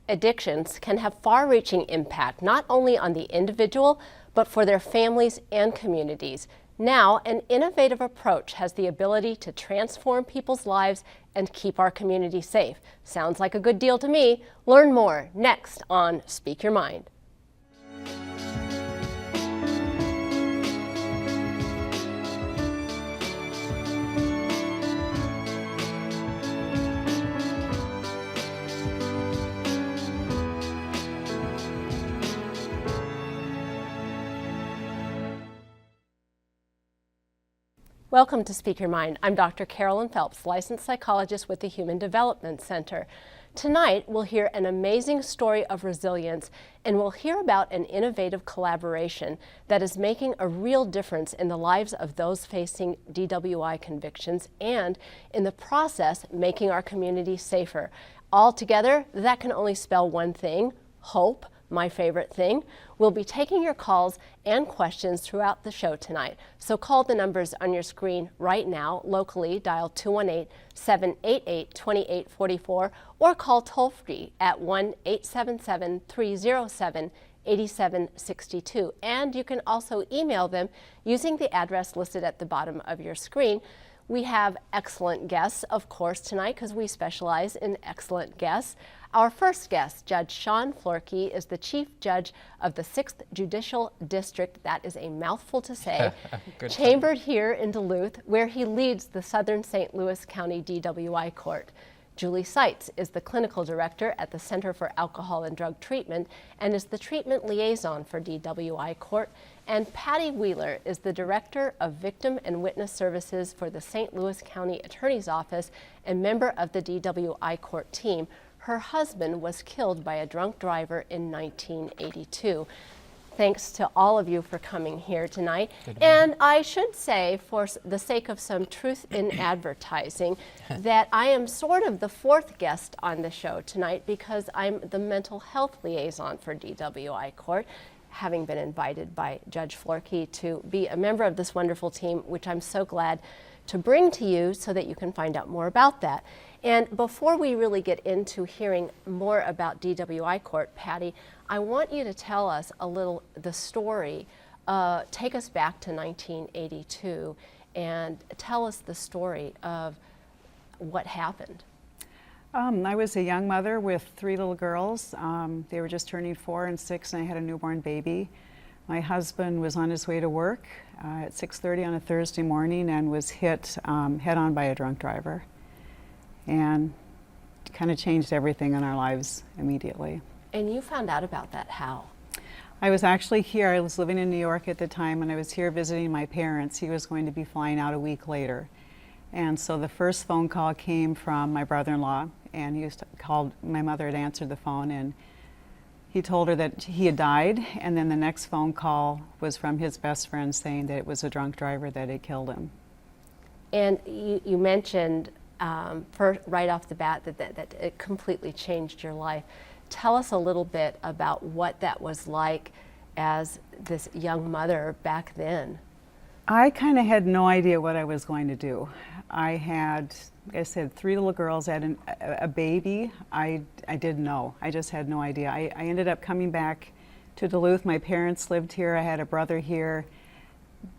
Addictions can have far-reaching impact not only on the individual, but for their families and communities. Now, an innovative approach has the ability to transform people's lives and keep our community safe. Sounds like a good deal to me. Learn more next on Speak Your Mind. Welcome to Speak Your Mind. I'm Dr. Carolyn Phelps, licensed psychologist with the Human Development Center. Tonight, we'll hear an amazing story of resilience, and we'll hear about an innovative collaboration that is making a real difference in the lives of those facing DWI convictions and, in the process, making our community safer. All together, that can only spell one thing: hope. My favorite thing. We'll be taking your calls and questions throughout the show tonight. So call the numbers on your screen right now. Locally, dial 218-788-2844 or call toll-free at 1-877-307-8762. And you can also email them using the address listed at the bottom of your screen. We have excellent guests, of course, tonight, because we specialize in excellent guests. Our first guest, Judge Sean Florkey, is the Chief Judge of the 6th Judicial District, that is a mouthful to say, chambered here in Duluth, where he leads the Southern St. Louis County DWI Court. Julie Seitz is the Clinical Director at the Center for Alcohol and Drug Treatment and is the Treatment Liaison for DWI Court. And Patty Wheeler is the Director of Victim and Witness Services for the St. Louis County Attorney's Office and member of the DWI Court team. Her husband was killed by a drunk driver in 1982. Thanks to all of you for coming here tonight. And I should say, for the sake of some truth in advertising, that I am sort of the fourth guest on the show tonight because I'm the mental health liaison for DWI Court, having been invited by Judge Florkey to be a member of this wonderful team, which I'm so glad to bring to you so that you can find out more about that. And before we really get into hearing more about DWI Court, Patty, I want you to tell us a little the story. Take us back to 1982 and tell us the story of what happened. I was a young mother with 3 little girls. They were just turning 4 and 6, and I had a newborn baby. My husband was on his way to work at 6:30 on a Thursday morning and was hit head-on by a drunk driver, and kind of changed everything in our lives immediately. And you found out about that how? I was actually here. I was living in New York at the time, and I was here visiting my parents. He was going to be flying out a week later. And so the first phone call came from my brother-in-law, and he called. My mother had answered the phone, and he told her that he had died. And then the next phone call was from his best friend saying that it was a drunk driver that had killed him. And you mentioned right off the bat that it completely changed your life. Tell us a little bit about what that was like as this young mother back then. I kind of had no idea what I was going to do. I had, like I said, 3 little girls. I had a baby. I didn't know. I just had no idea. I ended up coming back to Duluth. My parents lived here. I had a brother here,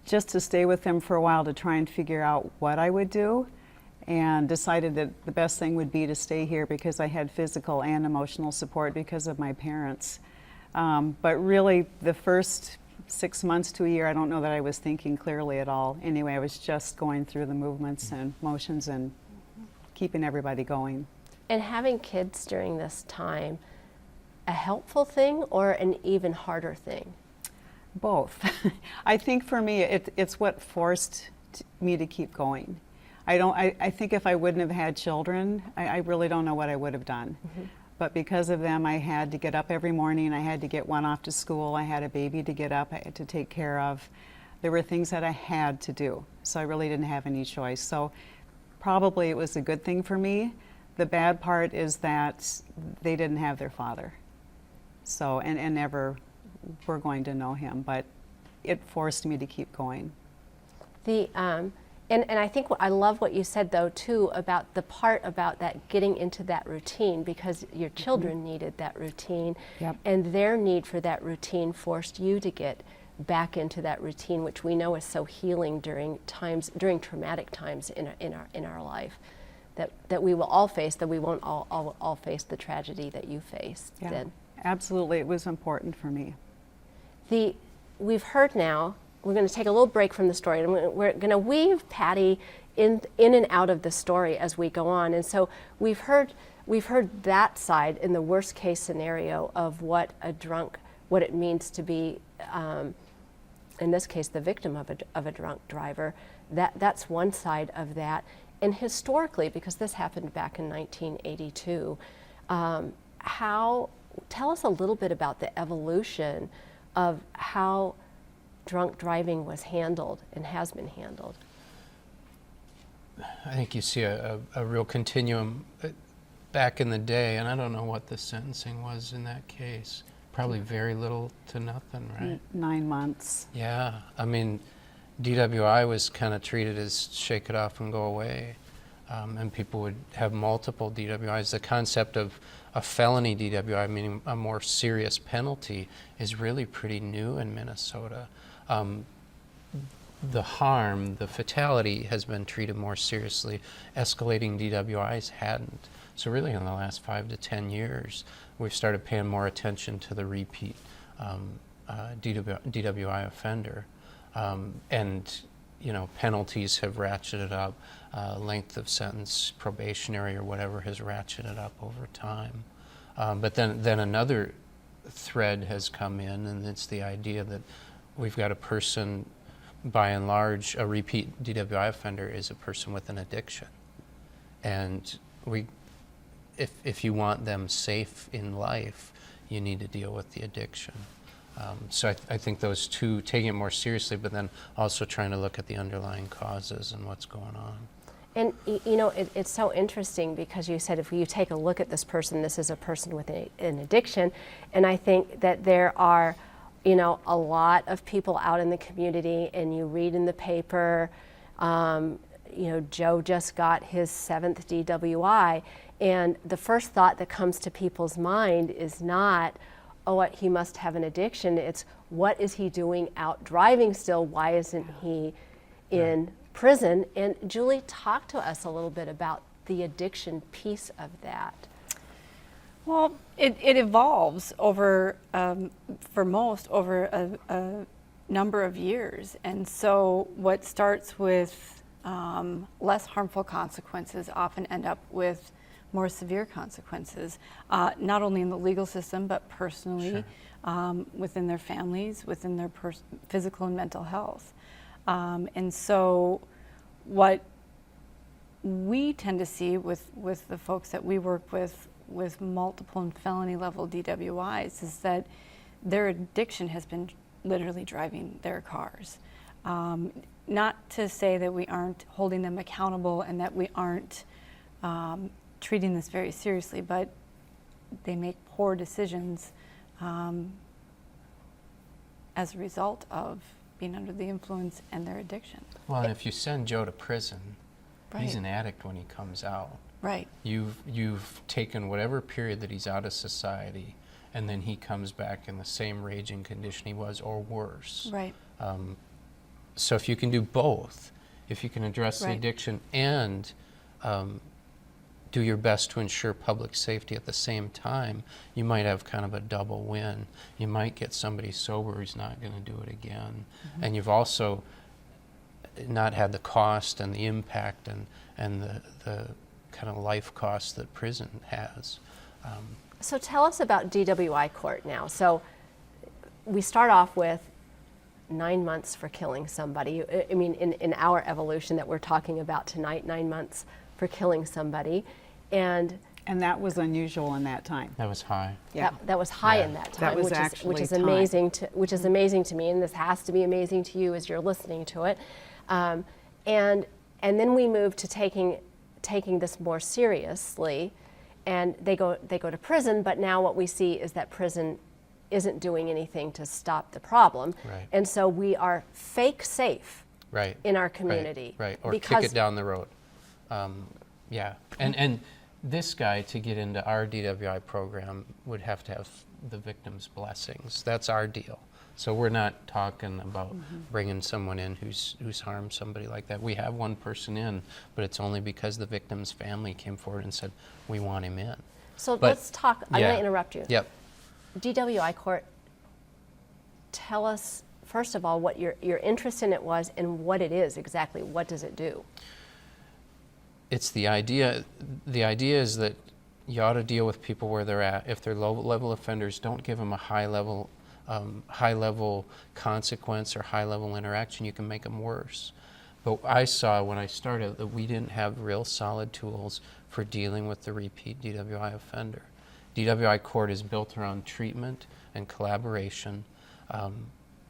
just to stay with them for a while to try and figure out what I would do, and decided that the best thing would be to stay here because I had physical and emotional support because of my parents. But really, the first 6 months to a year, I don't know that I was thinking clearly at all. Anyway, I was just going through the movements and motions and keeping everybody going. And having kids during this time, a helpful thing or an even harder thing? Both. I think for me, it's what forced me to keep going. I think if I wouldn't have had children, I really don't know what I would have done. Mm-hmm. But because of them, I had to get up every morning. I had to get one off to school. I had a baby to get up, I had to take care of. There were things that I had to do, so I really didn't have any choice. So probably it was a good thing for me. The bad part is that they didn't have their father, so and never were going to know him. But it forced me to keep going. And I think I love what you said though too about the part about that getting into that routine, because your children needed that routine. Yep. And their need for that routine forced you to get back into that routine, which we know is so healing during traumatic times in our life, that we will all face, that we won't all face the tragedy that you faced Yeah, then. absolutely. It was important for me. We've heard now, we're going to take a little break from the story, and we're going to weave Patty in and out of the story as we go on. And so we've heard that side in the worst case scenario of what it means to be, in this case, the victim of a drunk driver. That's one side of that. And historically, because this happened back in 1982, tell us a little bit about the evolution of how drunk driving was handled and has been handled. I think you see a real continuum back in the day, and I don't know what the sentencing was in that case. Probably very little to nothing, right? 9 months. Yeah, I mean, DWI was kind of treated as shake it off and go away, and people would have multiple DWIs. The concept of a felony DWI, meaning a more serious penalty, is really pretty new in Minnesota. The harm, the fatality has been treated more seriously. Escalating DWIs hadn't. So really in the last 5 to 10 years, we've started paying more attention to the repeat DWI offender. And penalties have ratcheted up, length of sentence, probationary or whatever, has ratcheted up over time. But then another thread has come in, and it's the idea that we've got a person, by and large, a repeat DWI offender is a person with an addiction. And if you want them safe in life, you need to deal with the addiction. So I think those two, taking it more seriously, but then also trying to look at the underlying causes and what's going on. And it's so interesting because you said if you take a look at this person, this is a person with an addiction. And I think that there are a lot of people out in the community, and you read in the paper, Joe just got his 7th DWI, and the first thought that comes to people's mind is not, oh, he must have an addiction. It's, what is he doing out driving still? Why isn't he in prison? And Julie, talk to us a little bit about the addiction piece of that. Well, it evolves over, for most, over a number of years. And so what starts with less harmful consequences often end up with more severe consequences, not only in the legal system, but personally, within their families, within their physical and mental health. And so what we tend to see with the folks that we work with multiple and felony level DWIs is that their addiction has been literally driving their cars. Not to say that we aren't holding them accountable and that we aren't treating this very seriously, but they make poor decisions as a result of being under the influence and their addiction. Well, and if you send Joe to prison, Right. he's an addict when he comes out. Right. You've taken whatever period that he's out of society, and then he comes back in the same raging condition he was, or worse. Right. So if you can do both, if you can address the Right. addiction and do your best to ensure public safety at the same time, you might have kind of a double win. You might get somebody sober who's not going to do it again. Mm-hmm. And you've also not had the cost and the impact and the kind of life cost that prison has. So tell us about DWI court now. So we start off with 9 months for killing somebody. I mean, in our evolution that we're talking about tonight, 9 months for killing somebody. And that was unusual in that time. That was high. Yeah. that was high Yeah. in that time, That was which actually is time. amazing to me, and this has to be amazing to you as you're listening to it. And then we move to taking this more seriously, and they go to prison. But now what we see is that prison isn't doing anything to stop the problem, Right. and so we are fake safe Right. in our community. Right, or because kick it down the road. Yeah, and this guy, to get into our DWI program, would have to have the victim's blessings. That's our deal. So we're not talking about bringing someone in who's harmed somebody like that. We have one person in, but it's only because the victim's family came forward and said, we want him in. So But- let's talk, I'm yeah. going to interrupt you. Yep. DWI court, tell us, first of all, what your interest in it was and what it is exactly. What does it do? It's the idea is that you ought to deal with people where they're at. If they're low-level offenders, don't give them a high-level consequence or high-level interaction. You can make them worse. But I saw when I started that we didn't have real solid tools for dealing with the repeat DWI offender. DWI court is built around treatment and collaboration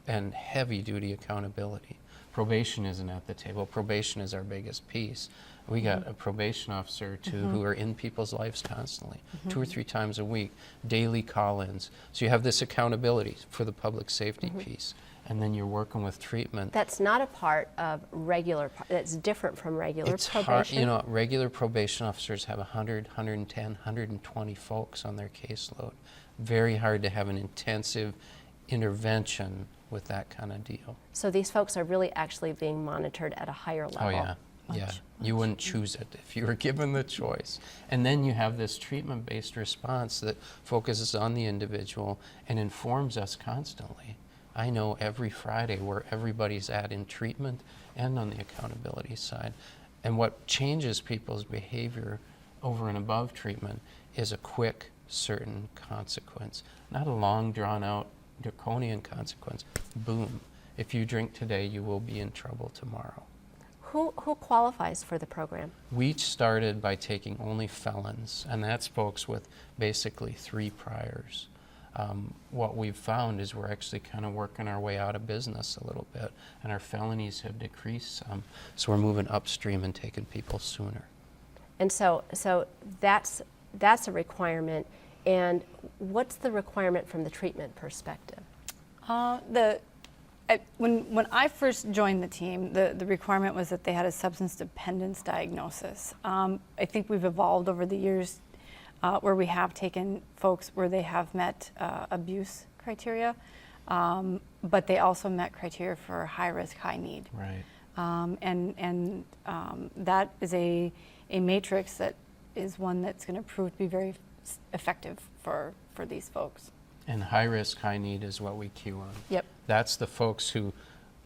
and heavy-duty accountability. Probation isn't at the table. Probation is our biggest piece. We got a probation officer or two who are in people's lives constantly, 2 or 3 times a week, daily call-ins. So you have this accountability for the public safety piece, and then you're working with treatment. That's not a part of regular, that's different from regular It's probation. hard, you know, regular probation officers have 100, 110, 120 folks on their caseload. Very hard to have an intensive intervention with that kind of deal. So these folks are really actually being monitored at a higher level. Oh yeah, yeah. You wouldn't choose it if you were given the choice. And then you have this treatment-based response that focuses on the individual and informs us constantly. I know every Friday where everybody's at in treatment and on the accountability side. And what changes people's behavior over and above treatment is a quick, certain consequence, not a long, drawn-out, draconian consequence. Boom. If you drink today, you will be in trouble tomorrow. Who qualifies for the program? We started by taking only felons, and that's folks with basically 3 priors. What we've found is we're actually kind of working our way out of business a little bit, and our felonies have decreased some, so we're moving upstream and taking people sooner. And so that's a requirement. And what's the requirement from the treatment perspective? When I first joined the team, the requirement was that they had a substance dependence diagnosis. I think we've evolved over the years where we have taken folks where they have met abuse criteria, but they also met criteria for high risk, high need. Right. And that is a matrix that is one that's going to prove to be very effective for these folks. And high risk, high need is what we cue on. Yep. That's the folks who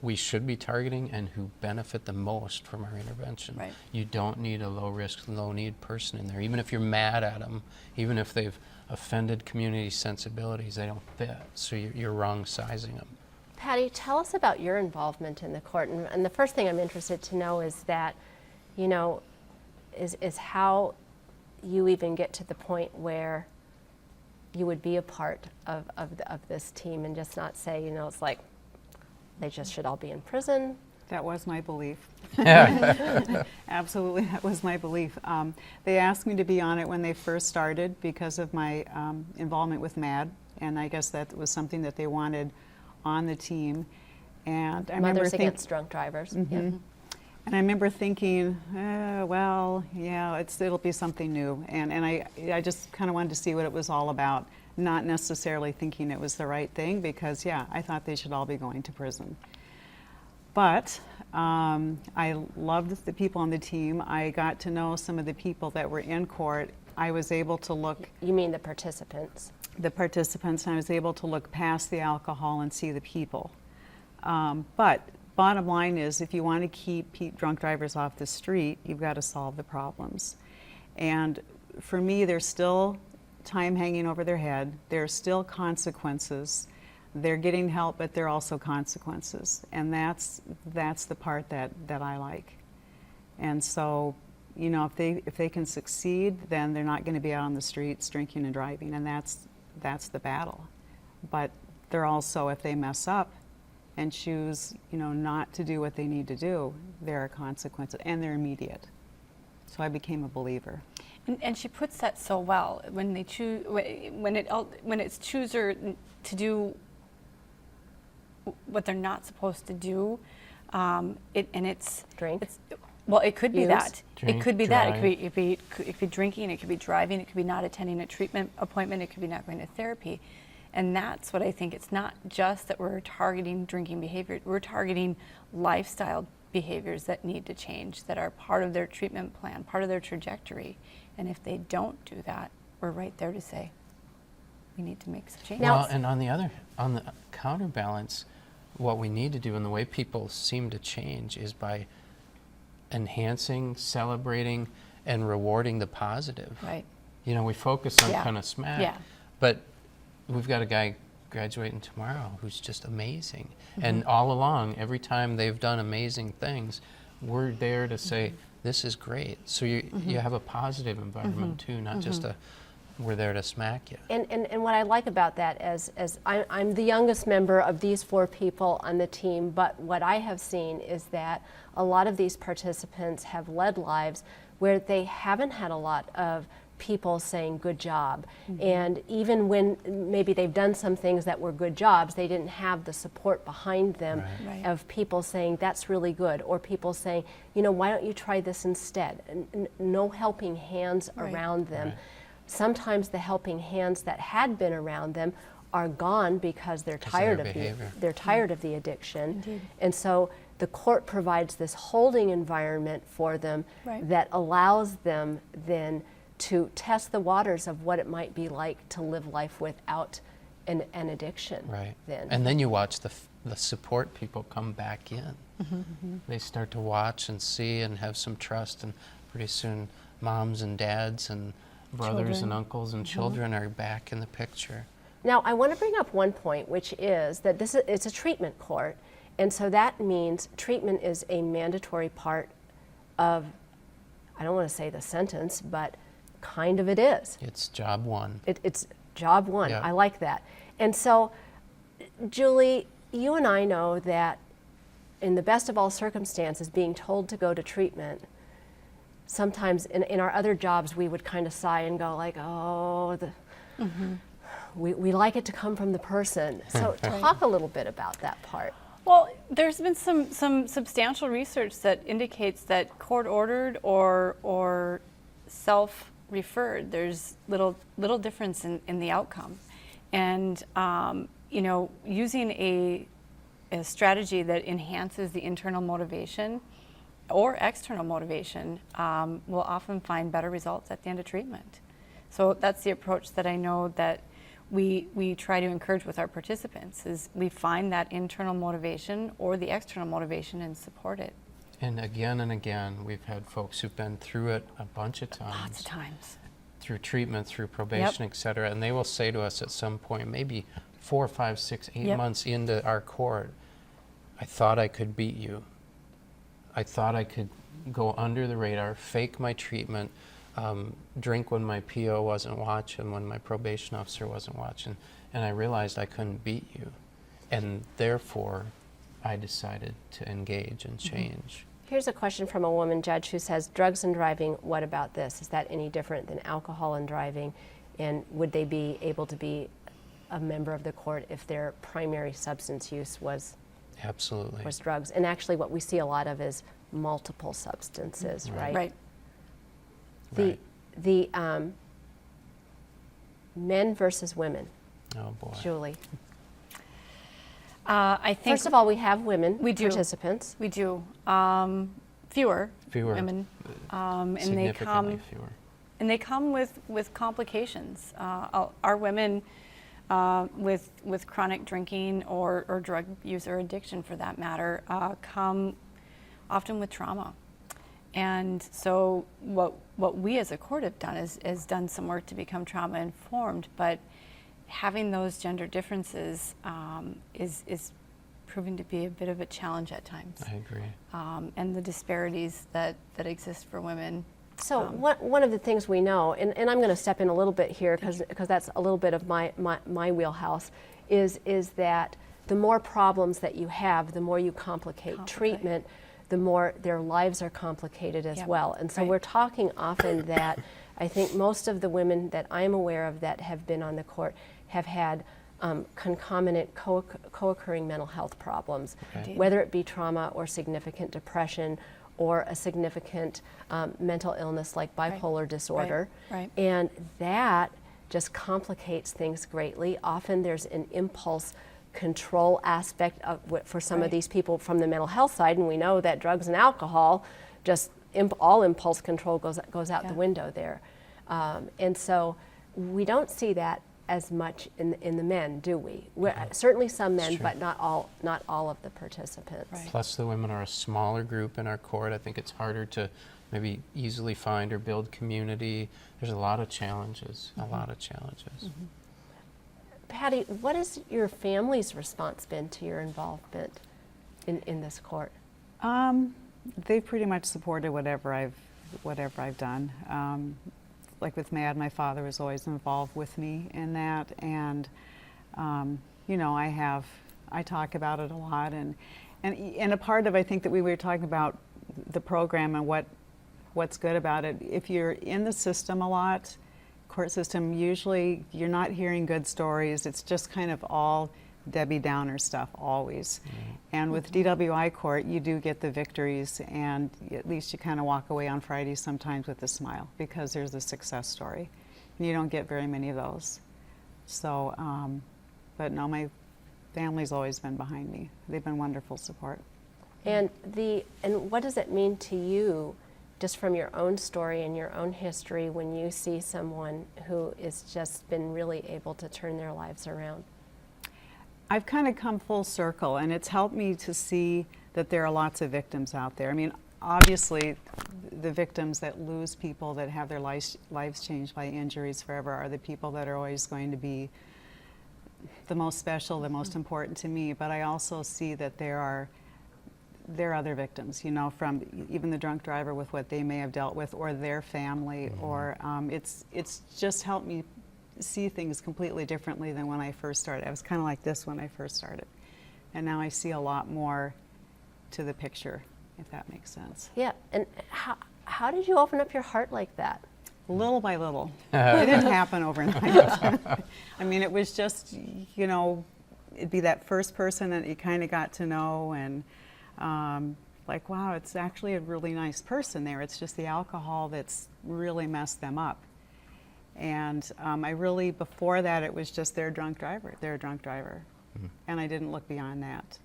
we should be targeting and who benefit the most from our intervention. Right. You don't need a low risk, low need person in there. Even if you're mad at them, even if they've offended community sensibilities, they don't fit. So you're wrong sizing them. Patty, tell us about your involvement in the court. And the first thing I'm interested to know is that, you know, is how you even get to the point where you would be a part of this team and just not say, you know, it's like they just should all be in prison. That was my belief. Yeah. Absolutely, that was my belief. They asked me to be on it when they first started because of my involvement with MAD, and I guess that was something that they wanted on the team. And I remember Mothers Against Drunk Drivers. Yep. And I remember thinking, well, yeah, it'll be something new. And I just kind of wanted to see what it was all about, not necessarily thinking it was the right thing because, yeah, I thought they should all be going to prison. But I loved the people on the team. I got to know some of the people that were in court. I was able to look. You mean the participants? The participants, and I was able to look past the alcohol and see the people. But bottom line is, if you want to keep drunk drivers off the street, you've got to solve the problems. And for me, there's still time hanging over their head. There's still consequences. They're getting help, but there are also consequences. And that's the part that I like. And so, you know, if they can succeed, then they're not going to be out on the streets drinking and driving, and that's the battle. But they're also, if they mess up and choose, you know, not to do what they need to do, there are consequences, and they're immediate. So I became a believer. And she puts that so well when they choose when it's chooser to do what they're not supposed to do. Drink? Well, it could be Use? that. Drink, It could be that. drive. It could be drinking. It could be driving. It could be not attending a treatment appointment. It could be not going to therapy. And that's what I think. It's not just that we're targeting drinking behavior. We're targeting lifestyle behaviors that need to change, that are part of their treatment plan, part of their trajectory. And if they don't do that, we're right there to say, we need to make some changes. Now- Well, and on the counterbalance, what we need to do, and the way people seem to change, is by enhancing, celebrating, and rewarding the positive. Right. You know, we focus on Yeah. kind of smack, Yeah. but we've got a guy graduating tomorrow who's just amazing. Mm-hmm. And all along, every time they've done amazing things, we're there to say, Mm-hmm. this is great. So you have a positive environment too, not just we're there to smack you. And what I like about that, as I'm the youngest member of these 4 people on the team, but what I have seen is that a lot of these participants have led lives where they haven't had a lot of people saying good job. And even when maybe they've done some things that were good jobs, they didn't have the support behind them Right. of people saying that's really good, or people saying, you know, why don't you try this instead? No helping hands Right. around them. Right. Sometimes the helping hands that had been around them are gone because they're Because of tired their of behavior. they're tired of the addiction. Indeed. And so the court provides this holding environment for them Right. that allows them then to test the waters of what it might be like to live life without an addiction. Right. Then. And then you watch the support people come back in. They start to watch and see and have some trust, and pretty soon moms and dads and brothers and Children. uncles and children are back in the picture. Now, I want to bring up one point, which is that it's a treatment court, and so that means treatment is a mandatory part of, I don't want to say the sentence, but kind of it is. It's job one. It's job one. Yeah. I like that. And so, Julie, you and I know that in the best of all circumstances, being told to go to treatment, sometimes in our other jobs, we would kind of sigh and go like, oh, we like it to come from the person. So talk a little bit about that part. Well, there's been some substantial research that indicates that court-ordered or self-referred, there's little difference in the outcome. And you know, using a strategy that enhances the internal motivation or external motivation will often find better results at the end of treatment. So that's the approach that I know that we try to encourage with our participants, is we find that internal motivation or the external motivation and support it. And again, we've had folks who've been through it a bunch of times. Lots of times. Through treatment, through probation, et cetera, and they will say to us at some point, maybe 4, 5, 6, 8 Yep. months into our court, I thought I could beat you. I thought I could go under the radar, fake my treatment, drink when my PO wasn't watching, when my probation officer wasn't watching, and I realized I couldn't beat you. And therefore, I decided to engage and change. Here's a question from a woman judge who says, drugs and driving, what about this? Is that any different than alcohol and driving? And would they be able to be a member of the court if their primary substance use was Absolutely. drugs? And actually what we see a lot of is multiple substances, right? Right. The, the men versus women, Oh boy. Julie. I think First of all, we have women We do. participants. we do fewer women, and they Significantly come fewer. and they come with complications. Our women with chronic drinking or drug use or addiction, for that matter, come often with trauma. And so what we as a court have done is done some work to become trauma informed, but having those gender differences is proving to be a bit of a challenge at times. I agree. And the disparities that exist for women. So one of the things we know, and I'm going to step in a little bit here because that's a little bit of my wheelhouse, is that the more problems that you have, the more you complicate treatment, the more their lives are complicated as Yep. well. And so Right. we're talking often that I think most of the women that I'm aware of that have been on the court have had concomitant co-occurring mental health problems, Okay. whether it be trauma or significant depression or a significant mental illness like bipolar disorder. right. And that just complicates things greatly. Often there's an impulse control aspect of for some of Right. these people from the mental health side, and we know that drugs and alcohol, just all impulse control goes out Yeah. the window there. And so we don't see that as much in the men, do we? Certainly some men, true. but not all of the participants. Right. Plus, the women are a smaller group in our court. I think it's harder to maybe easily find or build community. There's a lot of challenges, a lot of challenges. Patty, what has your family's response been to your involvement in this court? They've pretty much supported whatever I've done. Like with MAD, my father was always involved with me in that, and you know, I talk about it a lot, and a part of, I think, that we were talking about the program and what's good about it. If you're in the system a lot, court system, usually you're not hearing good stories. It's just kind of all Debbie Downer stuff always. And with DWI court, you do get the victories, and at least you kind of walk away on Friday sometimes with a smile because there's a success story. And you don't get very many of those. So, but no, my family's always been behind me. They've been wonderful support. And what does it mean to you, just from your own story and your own history, when you see someone who has just been really able to turn their lives around? I've kind of come full circle, and it's helped me to see that there are lots of victims out there. I mean, obviously, the victims that lose people, that have their lives changed by injuries forever, are the people that are always going to be the most special, the most important to me. But I also see that there are other victims, you know, from even the drunk driver with what they may have dealt with, or their family, or it's just helped me see things completely differently than when I first started. I was kind of like this when I first started, and now I see a lot more to the picture, if that makes sense. Yeah, and how did you open up your heart like that? Little by little. It didn't happen overnight. I mean, it was just, you know, it'd be that first person that you kind of got to know, and like, wow, it's actually a really nice person there. It's just the alcohol that's really messed them up. And I really, before that, it was just they're a drunk driver. And I didn't look beyond that.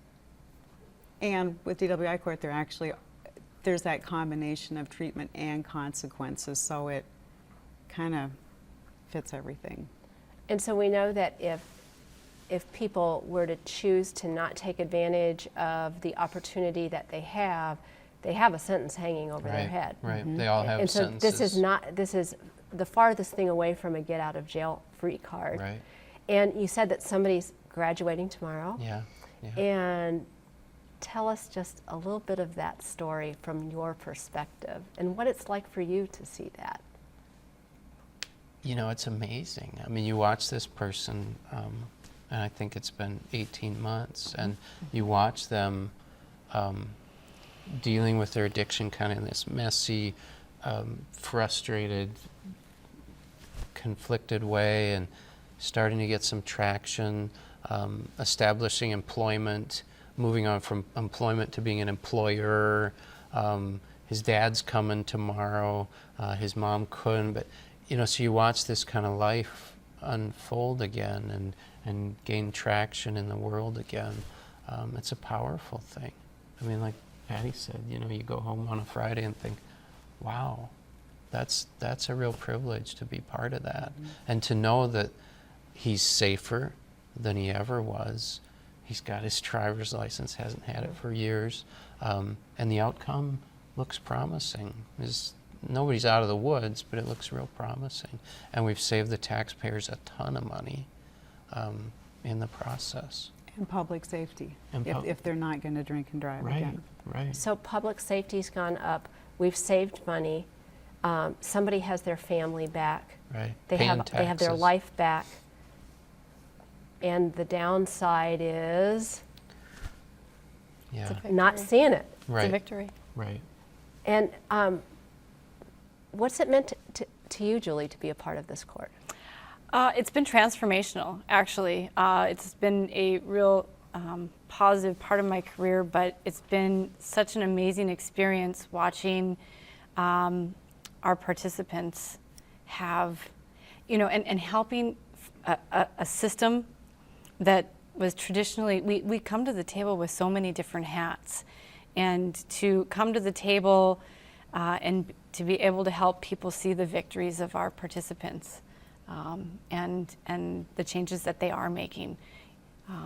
And with DWI court, there's that combination of treatment and consequences, so it kind of fits everything. And so we know that if people were to choose to not take advantage of the opportunity that they have a sentence hanging over their head. Right, they all have And so sentences. this is the farthest thing away from a get out of jail free card. Right, And you said that somebody's graduating tomorrow. yeah. And tell us just a little bit of that story from your perspective and what it's like for you to see that. You know, it's amazing. I mean, you watch this person, and I think it's been 18 months, and you watch them dealing with their addiction kind of in this messy, frustrated, conflicted way, and starting to get some traction, establishing employment, moving on from employment to being an employer. His dad's coming tomorrow, his mom couldn't, but you know, so you watch this kind of life unfold again and gain traction in the world again. It's a powerful thing. I mean, like Patty said, you know, you go home on a Friday and think, wow, that's a real privilege to be part of that. And to know that he's safer than he ever was. He's got his driver's license, hasn't had it for years, and the outcome looks promising. Nobody's out of the woods, but it looks real promising. And we've saved the taxpayers a ton of money in the process. And public safety, And if they're not going to drink and drive again. Right. So public safety's gone up. We've saved money. Somebody has their family back. Right. They Paying have their taxes. life back. And the downside is Yeah. not seeing it. It's a Right. victory. Right. And what's it meant to you, Julie, to be a part of this court? It's been transformational, actually. It's been a real positive part of my career, but it's been such an amazing experience watching our participants have, and helping a system that was traditionally, we come to the table with so many different hats, and to come to the table and to be able to help people see the victories of our participants and the changes that they are making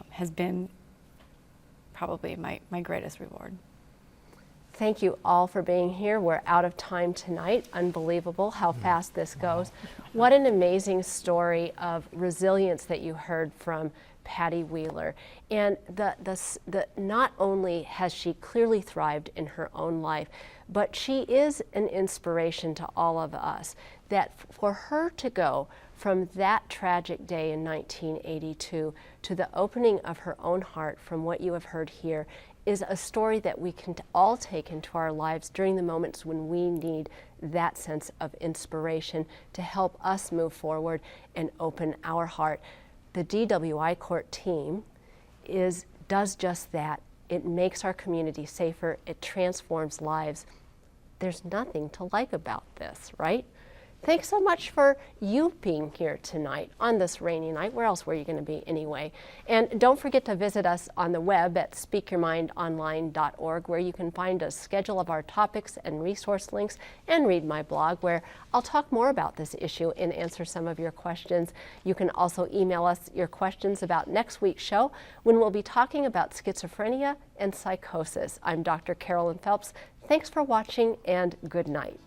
has been probably my greatest reward. Thank you all for being here. We're out of time tonight. Unbelievable how fast this goes. What an amazing story of resilience that you heard from Patty Wheeler. And not only has she clearly thrived in her own life, but she is an inspiration to all of us. That for her to go from that tragic day in 1982 to the opening of her own heart, from what you have heard here, is a story that we can all take into our lives during the moments when we need that sense of inspiration to help us move forward and open our heart. The DWI Court team does just that. It makes our community safer. It transforms lives. There's nothing to like about this, right? Thanks so much for you being here tonight on this rainy night. Where else were you going to be anyway? And don't forget to visit us on the web at speakyourmindonline.org, where you can find a schedule of our topics and resource links, and read my blog, where I'll talk more about this issue and answer some of your questions. You can also email us your questions about next week's show, when we'll be talking about schizophrenia and psychosis. I'm Dr. Carolyn Phelps. Thanks for watching, and good night.